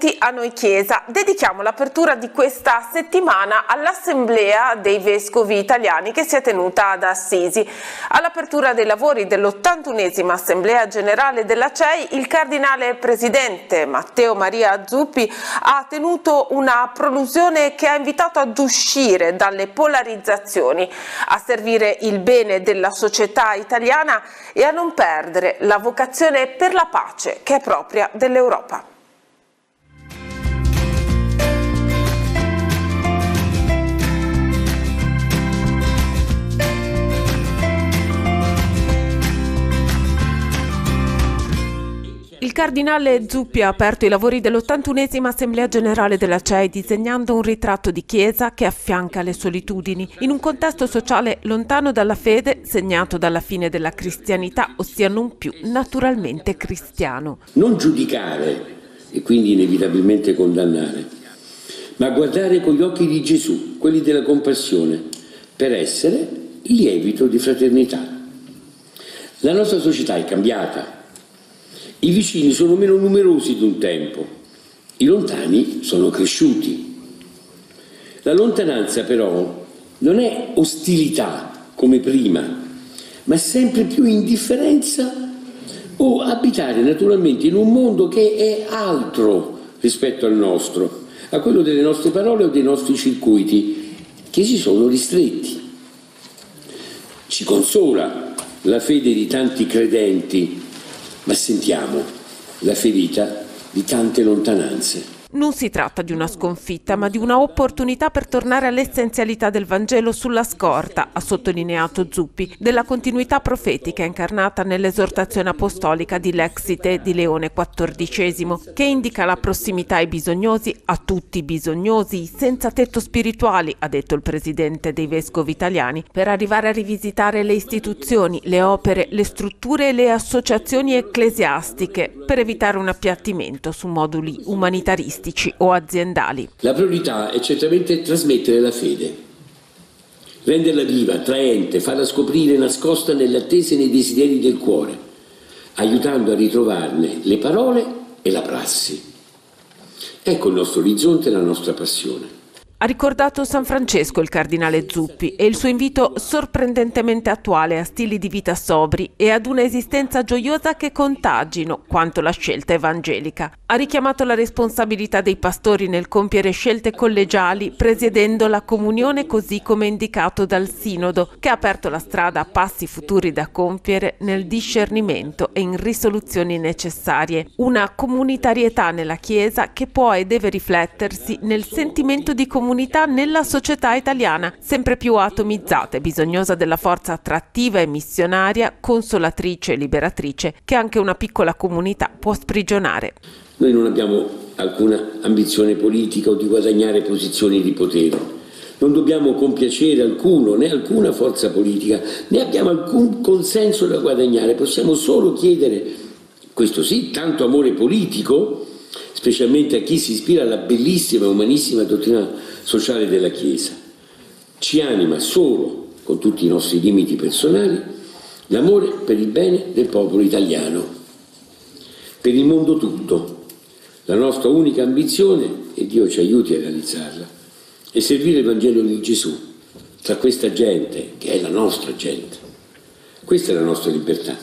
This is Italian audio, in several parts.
benvenuti a Noi Chiesa. Dedichiamo l'apertura di questa settimana all'Assemblea dei Vescovi Italiani che si è tenuta ad Assisi. All'apertura dei lavori dell'81esima Assemblea Generale della CEI, il cardinale presidente Matteo Maria Zuppi ha tenuto una prolusione che ha invitato ad uscire dalle polarizzazioni, a servire il bene della società italiana e a non perdere la vocazione per la pace che è propria dell'Europa. Il cardinale Zuppi ha aperto i lavori dell'81esima Assemblea Generale della CEI disegnando un ritratto di Chiesa che affianca le solitudini, in un contesto sociale lontano dalla fede, segnato dalla fine della cristianità, ossia non più naturalmente cristiano. Non giudicare e quindi inevitabilmente condannare, ma guardare con gli occhi di Gesù, quelli della compassione, per essere il lievito di fraternità. La nostra società è cambiata. I vicini sono meno numerosi di un tempo, i lontani sono cresciuti. La lontananza però non è ostilità come prima, ma sempre più indifferenza o abitare naturalmente in un mondo che è altro rispetto al nostro, a quello delle nostre parole o dei nostri circuiti che si sono ristretti. Ci consola la fede di tanti credenti, ma sentiamo la ferita di tante lontananze. Non si tratta di una sconfitta, ma di una opportunità per tornare all'essenzialità del Vangelo sulla scorta, ha sottolineato Zuppi, della continuità profetica incarnata nell'esortazione apostolica di Lexite di Leone XIV, che indica la prossimità ai bisognosi, a tutti i bisognosi, senza tetto spirituali, ha detto il presidente dei Vescovi Italiani, per arrivare a rivisitare le istituzioni, le opere, le strutture e le associazioni ecclesiastiche, per evitare un appiattimento su moduli umanitaristici o aziendali. La priorità è certamente trasmettere la fede, renderla viva, attraente, farla scoprire nascosta nelle attese e nei desideri del cuore, aiutando a ritrovarne le parole e la prassi. Ecco il nostro orizzonte e la nostra passione. Ha ricordato San Francesco il cardinale Zuppi e il suo invito sorprendentemente attuale a stili di vita sobri e ad una esistenza gioiosa che contagino quanto la scelta evangelica. Ha richiamato la responsabilità dei pastori nel compiere scelte collegiali presiedendo la comunione così come indicato dal Sinodo, che ha aperto la strada a passi futuri da compiere nel discernimento e in risoluzioni necessarie. Una comunitarietà nella Chiesa che può e deve riflettersi nel sentimento di comunità nella società italiana, sempre più atomizzata e bisognosa della forza attrattiva e missionaria, consolatrice e liberatrice, che anche una piccola comunità può sprigionare. Noi non abbiamo alcuna ambizione politica o di guadagnare posizioni di potere. Non dobbiamo compiacere alcuno, né alcuna forza politica, né abbiamo alcun consenso da guadagnare. Possiamo solo chiedere, questo sì, tanto amore politico, specialmente a chi si ispira alla bellissima e umanissima dottrina sociale della Chiesa. Ci anima solo, con tutti i nostri limiti personali, l'amore per il bene del popolo italiano, per il mondo tutto. La nostra unica ambizione, e Dio ci aiuti a realizzarla, è servire il Vangelo di Gesù tra questa gente, che è la nostra gente. Questa è la nostra libertà,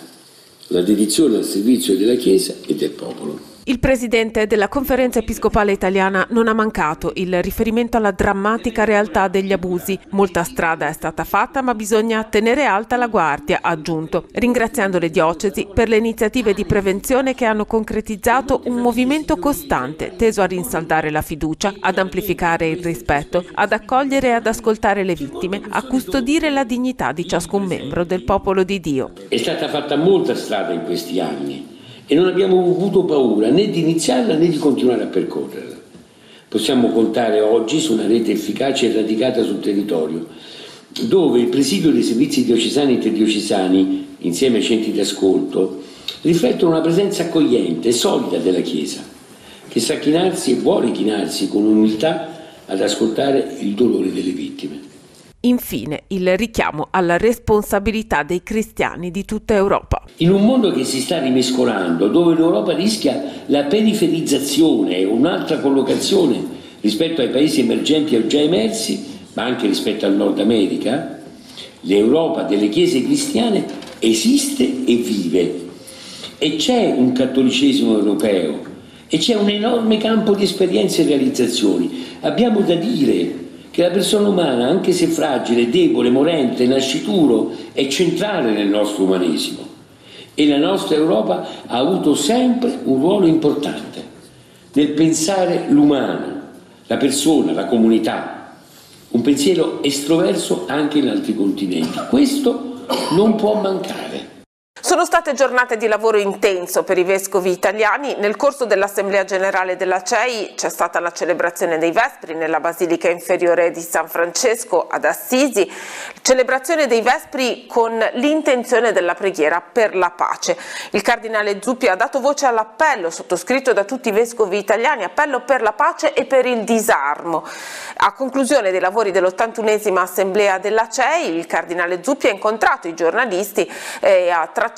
la dedizione al servizio della Chiesa e del popolo. Il presidente della Conferenza Episcopale Italiana non ha mancato il riferimento alla drammatica realtà degli abusi. Molta strada è stata fatta, ma bisogna tenere alta la guardia, ha aggiunto, ringraziando le diocesi per le iniziative di prevenzione che hanno concretizzato un movimento costante teso a rinsaldare la fiducia, ad amplificare il rispetto, ad accogliere e ad ascoltare le vittime, a custodire la dignità di ciascun membro del popolo di Dio. È stata fatta molta strada in questi anni e non abbiamo avuto paura né di iniziarla né di continuare a percorrerla. Possiamo contare oggi su una rete efficace e radicata sul territorio, dove il presidio dei servizi diocesani e interdiocesani, insieme ai centri di ascolto, riflettono una presenza accogliente e solida della Chiesa, che sa chinarsi e vuole chinarsi con umiltà ad ascoltare il dolore delle vittime. Infine, il richiamo alla responsabilità dei cristiani di tutta Europa. In un mondo che si sta rimescolando, dove l'Europa rischia la periferizzazione e un'altra collocazione rispetto ai paesi emergenti o già emersi, ma anche rispetto al Nord America, l'Europa delle chiese cristiane esiste e vive. E c'è un cattolicesimo europeo, e c'è un enorme campo di esperienze e realizzazioni. Abbiamo da dire che la persona umana, anche se fragile, debole, morente, nascituro, è centrale nel nostro umanesimo. E la nostra Europa ha avuto sempre un ruolo importante nel pensare l'umano, la persona, la comunità, un pensiero estroverso anche in altri continenti. Questo non può mancare. Sono state giornate di lavoro intenso per i vescovi italiani. Nel corso dell'Assemblea Generale della CEI c'è stata la celebrazione dei Vespri nella Basilica Inferiore di San Francesco ad Assisi, celebrazione dei Vespri con l'intenzione della preghiera per la pace. Il cardinale Zuppi ha dato voce all'appello sottoscritto da tutti i vescovi italiani, appello per la pace e per il disarmo. A conclusione dei lavori dell'81esima Assemblea della CEI, il cardinale Zuppi ha incontrato i giornalisti e ha tracciato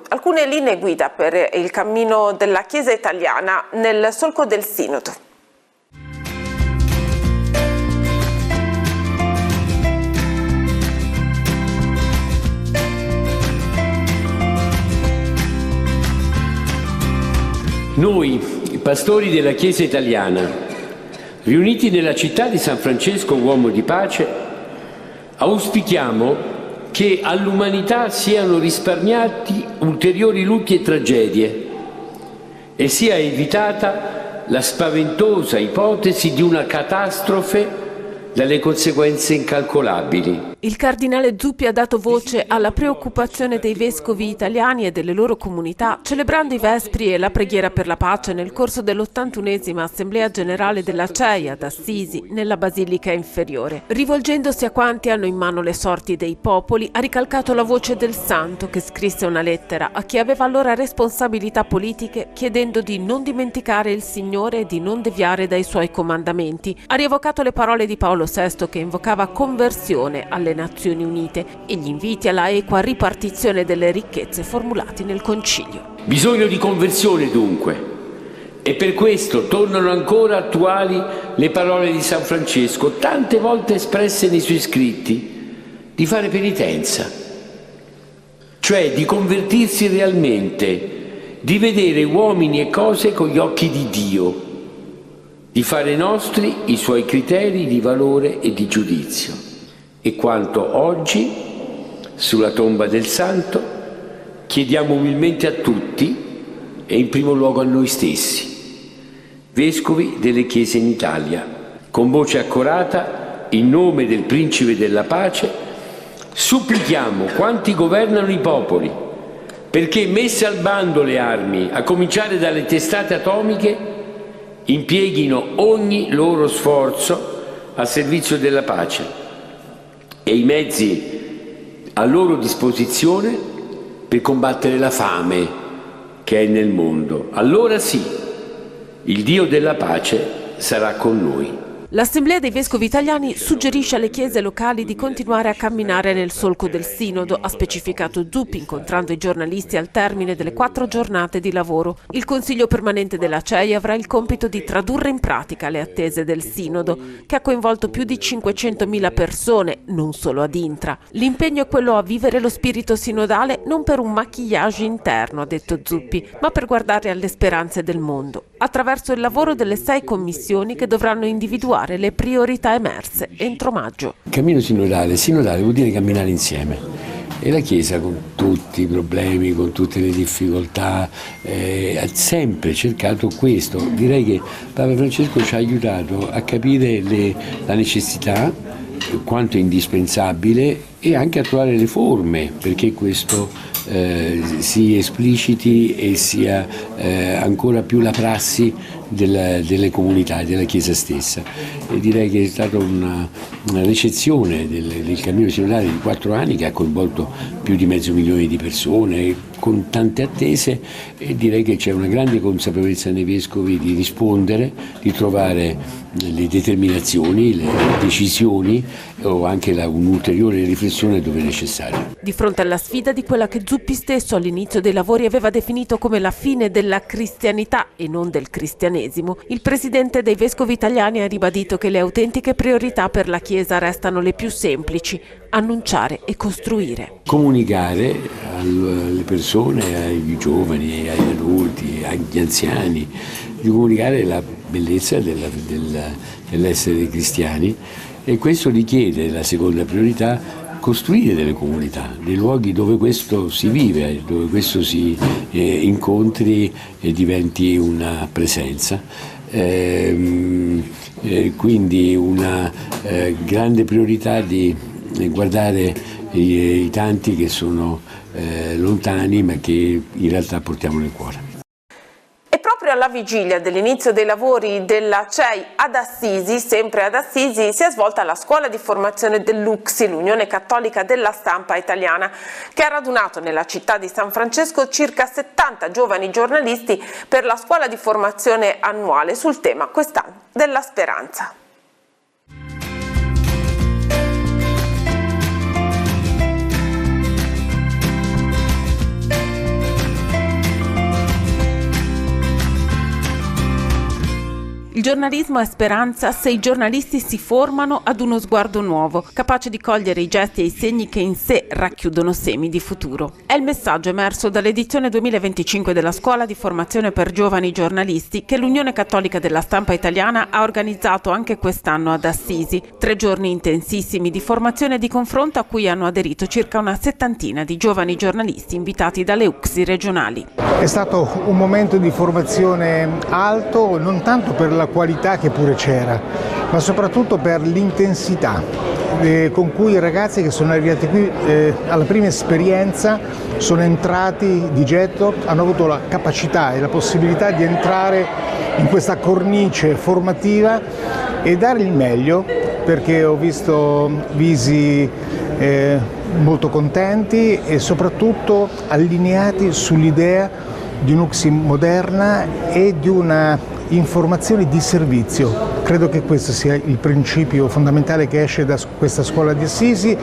alcune linee guida per il cammino della Chiesa italiana nel solco del Sinodo. Noi, i pastori della Chiesa italiana, riuniti nella città di San Francesco, uomo di pace, auspichiamo che all'umanità siano risparmiati ulteriori lutti e tragedie e sia evitata la spaventosa ipotesi di una catastrofe dalle conseguenze incalcolabili. Il cardinale Zuppi ha dato voce alla preoccupazione dei vescovi italiani e delle loro comunità, celebrando i Vespri e la preghiera per la pace nel corso dell'81esima Assemblea Generale della CEI ad Assisi, nella Basilica Inferiore. Rivolgendosi a quanti hanno in mano le sorti dei popoli, ha ricalcato la voce del Santo che scrisse una lettera a chi aveva allora responsabilità politiche, chiedendo di non dimenticare il Signore e di non deviare dai suoi comandamenti. Ha rievocato le parole di Paolo VI che invocava conversione alle Nazioni Unite e gli inviti alla equa ripartizione delle ricchezze formulati nel Concilio. Bisogno di conversione dunque, e per questo tornano ancora attuali le parole di San Francesco, tante volte espresse nei suoi scritti, di fare penitenza, cioè di convertirsi realmente, di vedere uomini e cose con gli occhi di Dio, di fare nostri i suoi criteri di valore e di giudizio. E quanto oggi, sulla tomba del Santo, chiediamo umilmente a tutti, e in primo luogo a noi stessi, vescovi delle chiese in Italia, con voce accorata, in nome del Principe della Pace, supplichiamo quanti governano i popoli, perché messe al bando le armi, a cominciare dalle testate atomiche, impieghino ogni loro sforzo a servizio della pace e i mezzi a loro disposizione per combattere la fame che è nel mondo. Allora sì, il Dio della pace sarà con noi. L'Assemblea dei Vescovi Italiani suggerisce alle chiese locali di continuare a camminare nel solco del Sinodo, ha specificato Zuppi incontrando i giornalisti al termine delle 4 giornate di lavoro. Il Consiglio permanente della CEI avrà il compito di tradurre in pratica le attese del Sinodo, che ha coinvolto più di 500.000 persone, non solo ad Intra. L'impegno è quello a vivere lo spirito sinodale non per un maquillage interno, ha detto Zuppi, ma per guardare alle speranze del mondo, attraverso il lavoro delle 6 commissioni che dovranno individuare le priorità emerse entro maggio. Cammino sinodale vuol dire camminare insieme e la Chiesa con tutti i problemi, con tutte le difficoltà ha sempre cercato questo. Direi che Papa Francesco ci ha aiutato a capire la necessità, quanto è indispensabile, e anche a trovare le forme perché questo si espliciti e sia ancora più la prassi delle comunità e della Chiesa stessa. E direi che è stata una ricezione del cammino sinodale di 4 anni che ha coinvolto più di 500.000 di persone con tante attese, e direi che c'è una grande consapevolezza nei vescovi di rispondere, di trovare le determinazioni, le decisioni o anche un'ulteriore riflessione dove necessario. Di fronte alla sfida di quella che Zuppi stesso all'inizio dei lavori aveva definito come la fine della cristianità e non del cristianesimo, il presidente dei vescovi italiani ha ribadito che le autentiche priorità per la Chiesa restano le più semplici: annunciare e costruire. Comunicare alle persone, ai giovani, agli adulti, agli anziani, di comunicare la bellezza dell'essere cristiani, e questo richiede, la seconda priorità, costruire delle comunità, dei luoghi dove questo si vive, dove questo si incontri e diventi una presenza. Quindi una grande priorità di guardare i tanti che sono lontani ma che in realtà portiamo nel cuore. E proprio alla vigilia dell'inizio dei lavori della CEI ad Assisi, sempre ad Assisi, si è svolta la scuola di formazione dell'UCSI, l'Unione Cattolica della Stampa Italiana, che ha radunato nella città di San Francesco circa 70 giovani giornalisti per la scuola di formazione annuale sul tema quest'anno della speranza. Il giornalismo è speranza se i giornalisti si formano ad uno sguardo nuovo, capace di cogliere i gesti e i segni che in sé racchiudono semi di futuro. È il messaggio emerso dall'edizione 2025 della Scuola di Formazione per Giovani Giornalisti che l'Unione Cattolica della Stampa Italiana ha organizzato anche quest'anno ad Assisi. 3 giorni intensissimi di formazione e di confronto a cui hanno aderito circa una 70 di giovani giornalisti invitati dalle UCSI regionali. È stato un momento di formazione alto, non tanto per la qualità che pure c'era, ma soprattutto per l'intensità con cui i ragazzi che sono arrivati qui alla prima esperienza sono entrati di getto, hanno avuto la capacità e la possibilità di entrare in questa cornice formativa e dare il meglio, perché ho visto visi molto contenti e soprattutto allineati sull'idea di un'UCSI moderna e di una informazione di servizio. Credo che questo sia il principio fondamentale che esce da questa scuola di Assisi.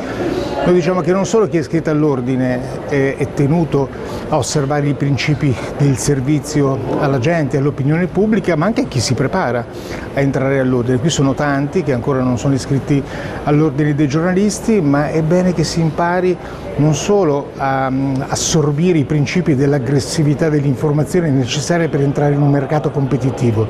Noi diciamo che non solo chi è iscritto all'ordine è tenuto a osservare i principi del servizio alla gente, all'opinione pubblica, ma anche chi si prepara a entrare all'ordine. Qui sono tanti che ancora non sono iscritti all'ordine dei giornalisti, ma è bene che si impari non solo a assorbire i principi dell'aggressività dell'informazione necessaria per entrare in un mercato competitivo,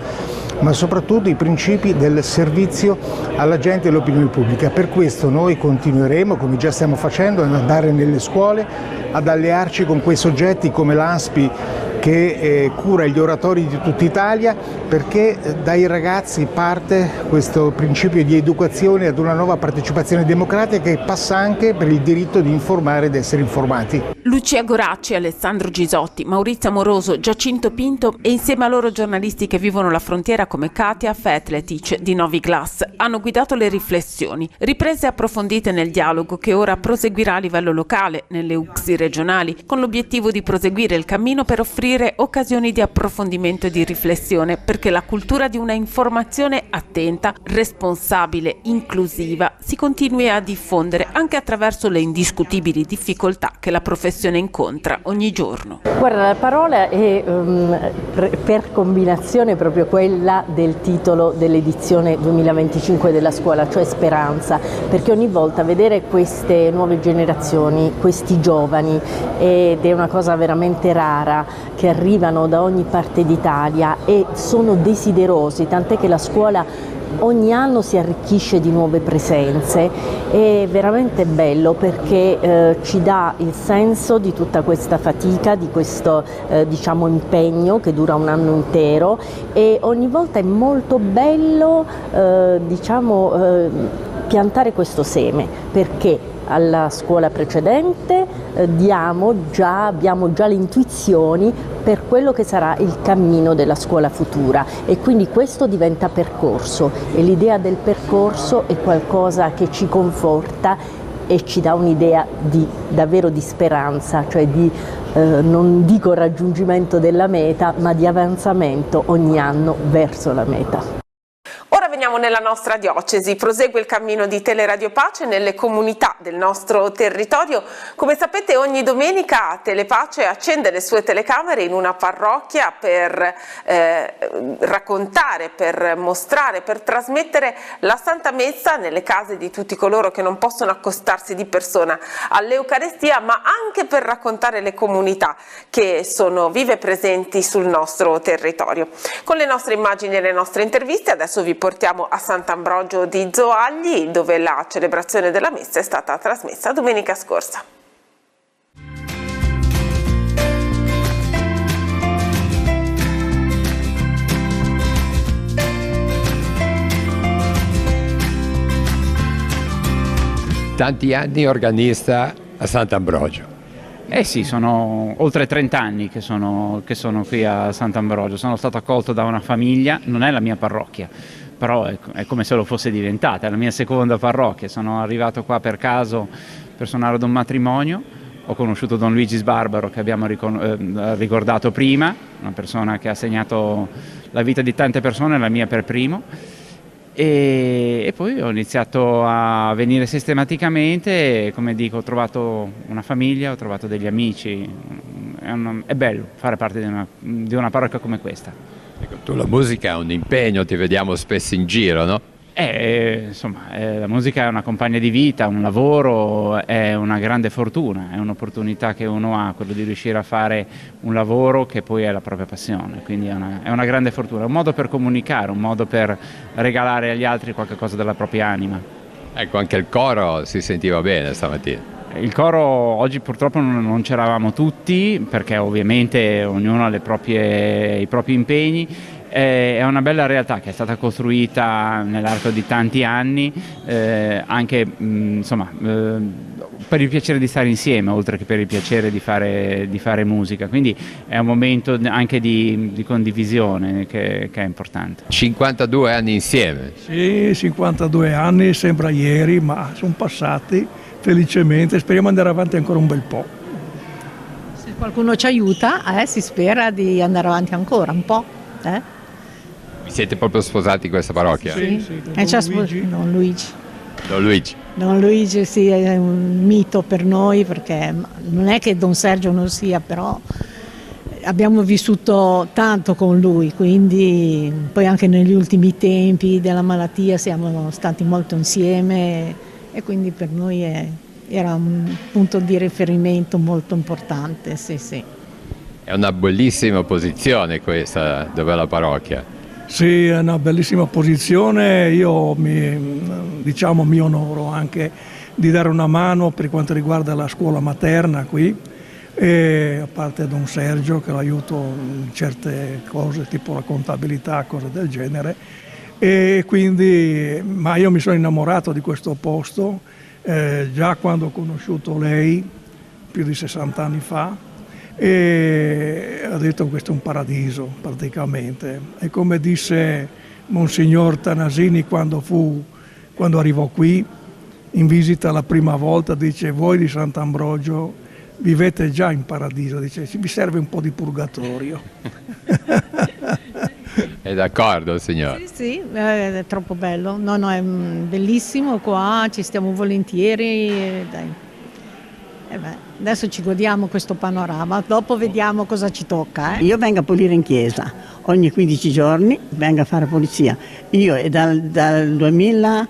ma soprattutto i principi del servizio alla gente e all'opinione pubblica. Per questo noi continueremo, come già stiamo facendo, ad andare nelle scuole, ad allearci con quei soggetti come l'ASPI che cura gli oratori di tutta Italia, perché dai ragazzi parte questo principio di educazione ad una nuova partecipazione democratica che passa anche per il diritto di informare ed essere informati. Lucia Goracci, Alessandro Gisotti, Maurizio Amoroso, Giacinto Pinto e insieme a loro giornalisti che vivono la frontiera come Katia Fetletic di Novi Glas hanno guidato le riflessioni, riprese e approfondite nel dialogo che ora proseguirà a livello locale, nelle UCSI regionali, con l'obiettivo di proseguire il cammino per offrire occasioni di approfondimento e di riflessione, perché la cultura di una informazione attenta, responsabile, inclusiva si continui a diffondere anche attraverso le indiscutibili difficoltà che la professione incontra ogni giorno. Guarda, la parola è per combinazione proprio quella del titolo dell'edizione 2025 della scuola, cioè speranza, perché ogni volta vedere queste nuove generazioni, questi giovani, ed è una cosa veramente rara, che arrivano da ogni parte d'Italia e sono desiderosi, tant'è che la scuola ogni anno si arricchisce di nuove presenze. È veramente bello perché ci dà il senso di tutta questa fatica, di questo impegno che dura un anno intero, e ogni volta è molto bello piantare questo seme, perché alla scuola precedente abbiamo già le intuizioni per quello che sarà il cammino della scuola futura, e quindi questo diventa percorso, e l'idea del percorso è qualcosa che ci conforta e ci dà un'idea davvero di speranza, cioè di non dico raggiungimento della meta, ma di avanzamento ogni anno verso la meta. Ora veniamo nella nostra diocesi, prosegue il cammino di Teleradio Pace nelle comunità del nostro territorio. Come sapete, ogni domenica Telepace accende le sue telecamere in una parrocchia per raccontare, per mostrare, per trasmettere la Santa Messa nelle case di tutti coloro che non possono accostarsi di persona all'Eucarestia, ma anche per raccontare le comunità che sono vive e presenti sul nostro territorio. Con le nostre immagini e le nostre interviste adesso vi portiamo a Sant'Ambrogio di Zoagli, dove la celebrazione della messa è stata trasmessa domenica scorsa. Tanti anni organista a Sant'Ambrogio. Eh sì, sono oltre 30 anni che sono qui a Sant'Ambrogio. Sono stato accolto da una famiglia, non è la mia parrocchia, però è come se lo fosse diventata, è la mia seconda parrocchia. Sono arrivato qua per caso per suonare ad un matrimonio, ho conosciuto Don Luigi Sbarbaro, che abbiamo ricordato prima, una persona che ha segnato la vita di tante persone, la mia per primo. E poi ho iniziato a venire sistematicamente e, come dico, ho trovato una famiglia, ho trovato degli amici, è bello fare parte di una parrocchia come questa. Ecco, tu la musica è un impegno, ti vediamo spesso in giro, no? La musica è una compagna di vita, un lavoro, è una grande fortuna, è un'opportunità che uno ha, quello di riuscire a fare un lavoro che poi è la propria passione, quindi è una grande fortuna, è un modo per comunicare, un modo per regalare agli altri qualcosa della propria anima. Ecco, anche il coro si sentiva bene stamattina. Il coro oggi purtroppo non c'eravamo tutti, perché ovviamente ognuno ha i propri impegni. È una bella realtà che è stata costruita nell'arco di tanti anni, anche per il piacere di stare insieme, oltre che per il piacere di fare musica, quindi è un momento anche di condivisione che è importante. 52 anni insieme. Sì, 52 anni, sembra ieri, ma sono passati felicemente, speriamo di andare avanti ancora un bel po'. Se qualcuno ci aiuta, si spera di andare avanti ancora un po'. Vi siete proprio sposati in questa parrocchia? Sì, Don Luigi. Don Luigi. Don Luigi sì, è un mito per noi, perché non è che Don Sergio non sia, però abbiamo vissuto tanto con lui, quindi poi anche negli ultimi tempi della malattia siamo stati molto insieme e quindi per noi era un punto di riferimento molto importante, sì. È una bellissima posizione questa, dove è la parrocchia. Sì, è una bellissima posizione, io mi onoro anche di dare una mano per quanto riguarda la scuola materna qui, e a parte Don Sergio che l'aiuto in certe cose tipo la contabilità, cose del genere, e quindi, ma io mi sono innamorato di questo posto già quando ho conosciuto lei più di 60 anni fa. E ho detto questo è un paradiso praticamente, e come disse Monsignor Tanasini quando arrivò qui in visita la prima volta, dice: voi di Sant'Ambrogio vivete già in paradiso, dice, vi serve un po' di purgatorio. È d'accordo, signore? Sì, è troppo bello, no, è bellissimo qua, ci stiamo volentieri, dai. Adesso ci godiamo questo panorama, dopo vediamo cosa ci tocca. Io vengo a pulire in chiesa, ogni 15 giorni vengo a fare pulizia. Io dal 2000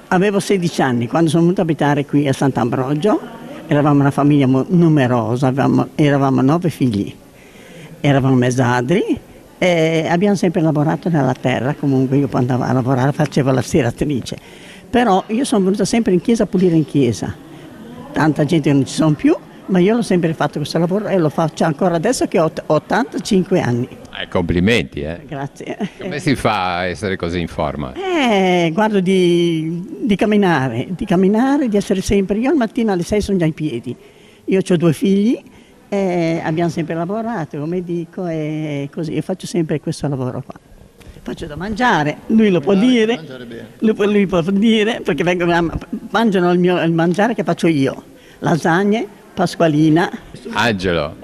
avevo 16 anni quando sono venuta a abitare qui a Sant'Ambrogio, eravamo una famiglia numerosa, eravamo 9 figli, eravamo mesadri e abbiamo sempre lavorato nella terra, comunque io andavo a lavorare, facevo la stiratrice, però io sono venuta sempre in chiesa a pulire in chiesa. Tanta gente non ci sono più, ma io l'ho sempre fatto questo lavoro e lo faccio ancora adesso che ho 85 anni. Complimenti, Grazie. Come si fa a essere così in forma? Guardo di camminare, di essere sempre. Io al mattino alle 6 sono già in piedi. Io ho 2 figli, abbiamo sempre lavorato, come dico, e così. Io faccio sempre questo lavoro qua. Faccio da mangiare, lui lo può dire, lui può dire, perché mangiano il mangiare che faccio io. Lasagne, pasqualina. Angelo,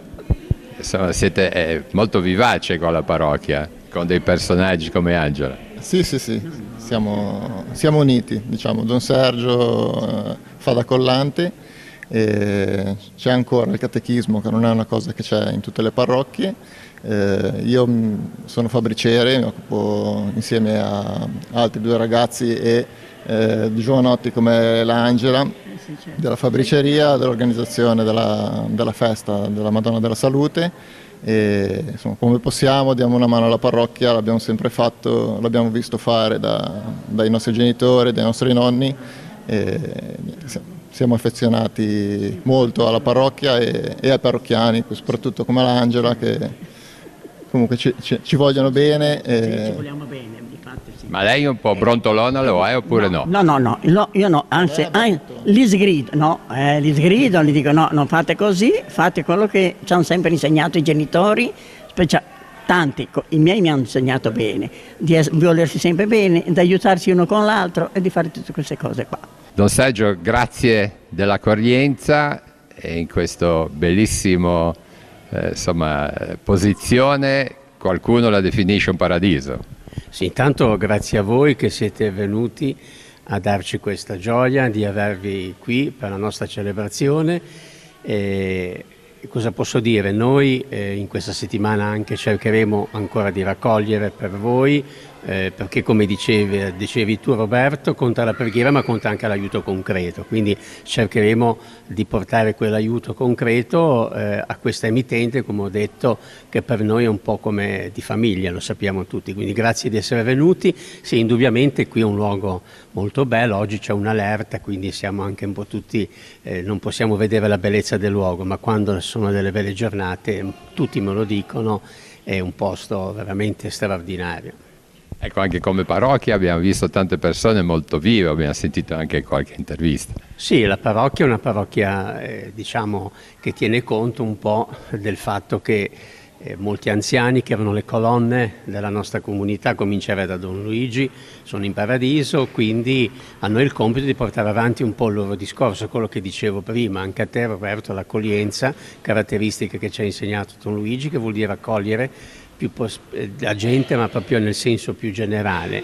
insomma, siete molto vivace con la parrocchia, con dei personaggi come Angelo. Sì, siamo uniti, diciamo. Don Sergio fa da collante, e c'è ancora il catechismo, che non è una cosa che c'è in tutte le parrocchie. Io sono fabbriciere, mi occupo insieme a altri 2 ragazzi e di giovanotti come l'Angela, della fabbriceria, dell'organizzazione della festa della Madonna della Salute, e insomma, come possiamo diamo una mano alla parrocchia, l'abbiamo sempre fatto, l'abbiamo visto fare dai nostri genitori, dai nostri nonni, e siamo affezionati molto alla parrocchia e ai parrocchiani, soprattutto come l'Angela, che comunque ci vogliono bene. Sì, ci vogliamo bene, infatti sì. Ma lei un po' brontolona lo è oppure no? No, io no, anzi, li sgrido, li dico no, non fate così, fate quello che ci hanno sempre insegnato i genitori, tanti, i miei mi hanno insegnato bene, di volersi sempre bene, di aiutarsi uno con l'altro e di fare tutte queste cose qua. Don Sergio, grazie dell'accoglienza e in questo bellissimo posizione, qualcuno la definisce un paradiso. Sì, intanto grazie a voi che siete venuti a darci questa gioia di avervi qui per la nostra celebrazione. Cosa posso dire? Noi in questa settimana anche cercheremo ancora di raccogliere per voi, perché come dicevi tu Roberto, conta la preghiera ma conta anche l'aiuto concreto, quindi cercheremo di portare quell'aiuto concreto a questa emittente, come ho detto, che per noi è un po' come di famiglia, lo sappiamo tutti, quindi grazie di essere venuti. Sì, indubbiamente qui è un luogo molto bello, oggi c'è un'allerta, quindi siamo anche un po' tutti, non possiamo vedere la bellezza del luogo, ma quando sono delle belle giornate, tutti me lo dicono, è un posto veramente straordinario. Ecco, anche come parrocchia abbiamo visto tante persone molto vive, abbiamo sentito anche qualche intervista. Sì, la parrocchia è una parrocchia diciamo che tiene conto un po' del fatto che molti anziani che erano le colonne della nostra comunità, cominciare da Don Luigi, sono in paradiso, quindi hanno il compito di portare avanti un po' il loro discorso, quello che dicevo prima, anche a te Roberto, l'accoglienza, caratteristiche che ci ha insegnato Don Luigi, che vuol dire accogliere la gente, ma proprio nel senso più generale,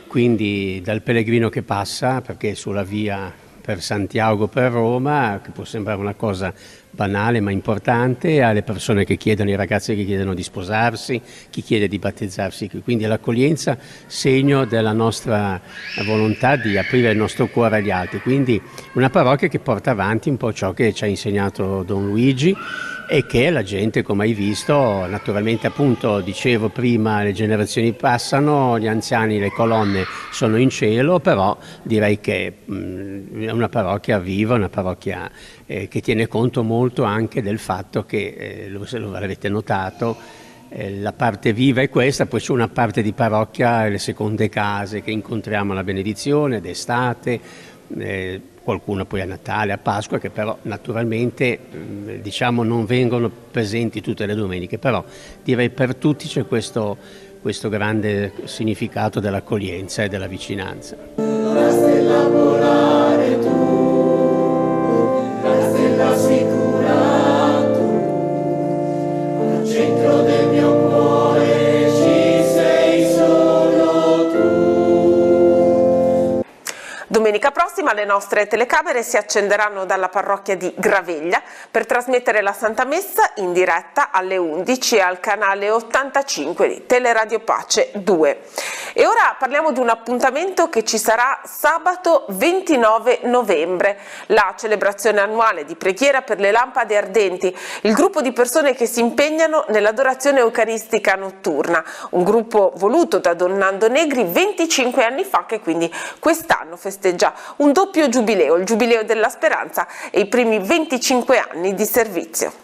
quindi dal pellegrino che passa, perché sulla via per Santiago, per Roma, che può sembrare una cosa banale ma importante, alle persone che chiedono, i ragazzi che chiedono di sposarsi, chi chiede di battezzarsi, quindi l'accoglienza segno della nostra volontà di aprire il nostro cuore agli altri, quindi una parrocchia che porta avanti un po' ciò che ci ha insegnato Don Luigi e che la gente, come hai visto, naturalmente appunto dicevo prima, le generazioni passano, gli anziani, le colonne sono in cielo, però direi che è una parrocchia viva, una parrocchia che tiene conto molto anche del fatto che, se lo avete notato, la parte viva è questa, poi c'è una parte di parrocchia, le seconde case che incontriamo alla benedizione d'estate, qualcuno poi a Natale, a Pasqua, che però naturalmente diciamo non vengono presenti tutte le domeniche, però direi per tutti c'è questo grande significato dell'accoglienza e della vicinanza. La stella volare tu, la stella sicura tu, al centro del mio cuore ci sei solo tu. Domenica prossima le nostre telecamere si accenderanno dalla parrocchia di Graveglia per trasmettere la Santa Messa in diretta alle 11 al canale 85 di Teleradio Pace 2. E ora parliamo di un appuntamento che ci sarà sabato 29 novembre, la celebrazione annuale di preghiera per le lampade ardenti, il gruppo di persone che si impegnano nell'adorazione eucaristica notturna, un gruppo voluto da Don Nando Negri 25 anni fa, che quindi quest'anno festeggia un doppio giubileo, il Giubileo della Speranza e i primi 25 anni di servizio.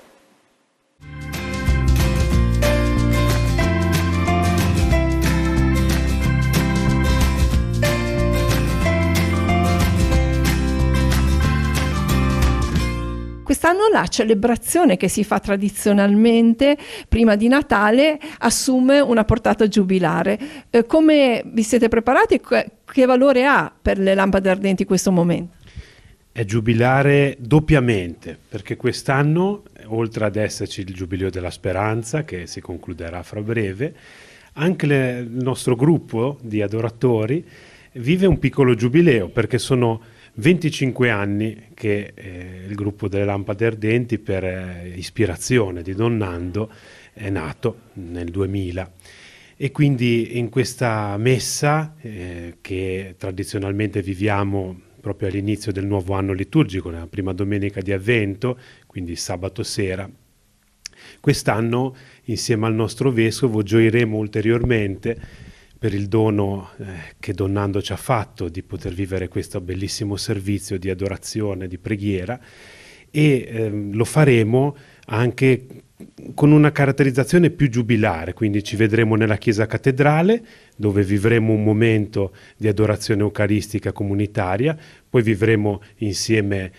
quest'anno la celebrazione che si fa tradizionalmente prima di Natale assume una portata giubilare. Come vi siete preparati? Che valore ha per le lampade ardenti questo momento? È giubilare doppiamente, perché quest'anno, oltre ad esserci il Giubileo della Speranza, che si concluderà fra breve, anche il nostro gruppo di adoratori vive un piccolo giubileo, perché sono 25 anni che il gruppo delle Lampade Ardenti, per ispirazione di Don Nando, è nato nel 2000. E quindi in questa messa, che tradizionalmente viviamo proprio all'inizio del nuovo anno liturgico, nella prima domenica di Avvento, quindi sabato sera, quest'anno insieme al nostro Vescovo gioiremo ulteriormente per il dono che Don Nando ci ha fatto di poter vivere questo bellissimo servizio di adorazione, di preghiera, e lo faremo anche con una caratterizzazione più giubilare, quindi ci vedremo nella chiesa cattedrale, dove vivremo un momento di adorazione eucaristica comunitaria, poi vivremo insieme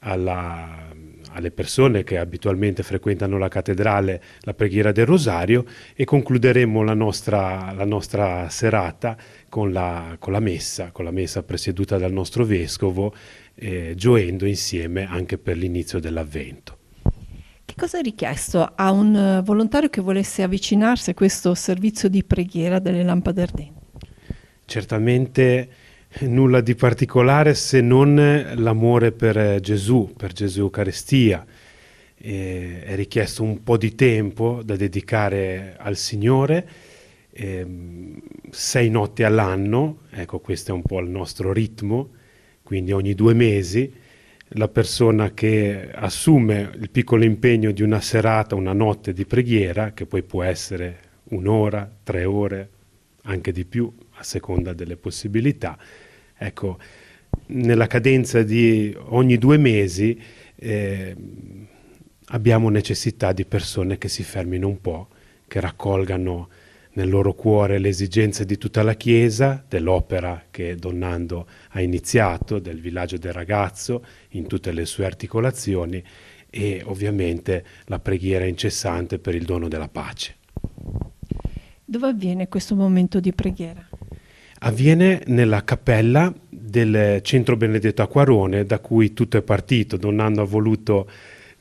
alle persone che abitualmente frequentano la cattedrale la preghiera del Rosario, e concluderemo la nostra serata con la messa presieduta dal nostro Vescovo, gioendo insieme anche per l'inizio dell'Avvento. Che cosa è richiesto a un volontario che volesse avvicinarsi a questo servizio di preghiera delle Lampade Ardenti? Certamente nulla di particolare, se non l'amore per Gesù Eucaristia. È richiesto un po' di tempo da dedicare al Signore, 6 notti all'anno, ecco, questo è un po' il nostro ritmo, quindi ogni 2 mesi. La persona che assume il piccolo impegno di una serata, una notte di preghiera, che poi può essere 1 ora, 3 ore, anche di più, a seconda delle possibilità. Ecco, nella cadenza di ogni 2 mesi abbiamo necessità di persone che si fermino un po', che raccolgano nel loro cuore le esigenze di tutta la Chiesa, dell'opera che Don Nando ha iniziato, del villaggio del ragazzo, in tutte le sue articolazioni, e ovviamente la preghiera incessante per il dono della pace. Dove avviene questo momento di preghiera? Avviene nella cappella del Centro Benedetto Acquarone, da cui tutto è partito. Don Nando ha voluto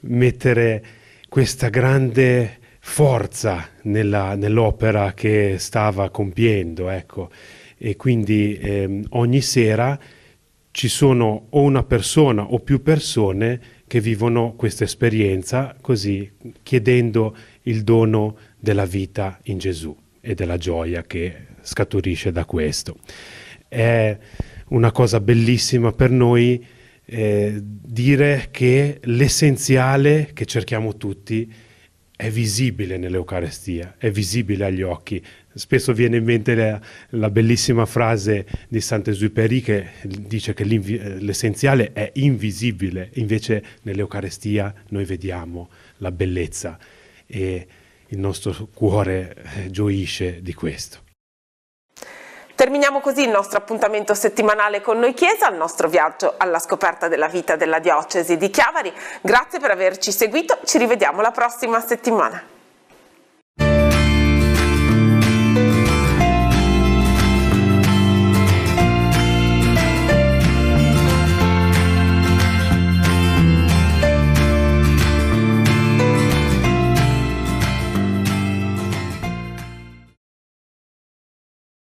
mettere questa grande forza nell'opera che stava compiendo, ecco. E quindi ogni sera ci sono o una persona o più persone che vivono questa esperienza, così chiedendo il dono della vita in Gesù e della gioia che scaturisce da questo. È una cosa bellissima per noi dire che l'essenziale che cerchiamo tutti è visibile nell'Eucaristia, è visibile agli occhi. Spesso viene in mente la bellissima frase di Saint-Exupéry che dice che l'essenziale è invisibile, invece nell'Eucaristia noi vediamo la bellezza e il nostro cuore gioisce di questo. Terminiamo così il nostro appuntamento settimanale con Noi Chiesa, il nostro viaggio alla scoperta della vita della diocesi di Chiavari. Grazie per averci seguito, ci rivediamo la prossima settimana.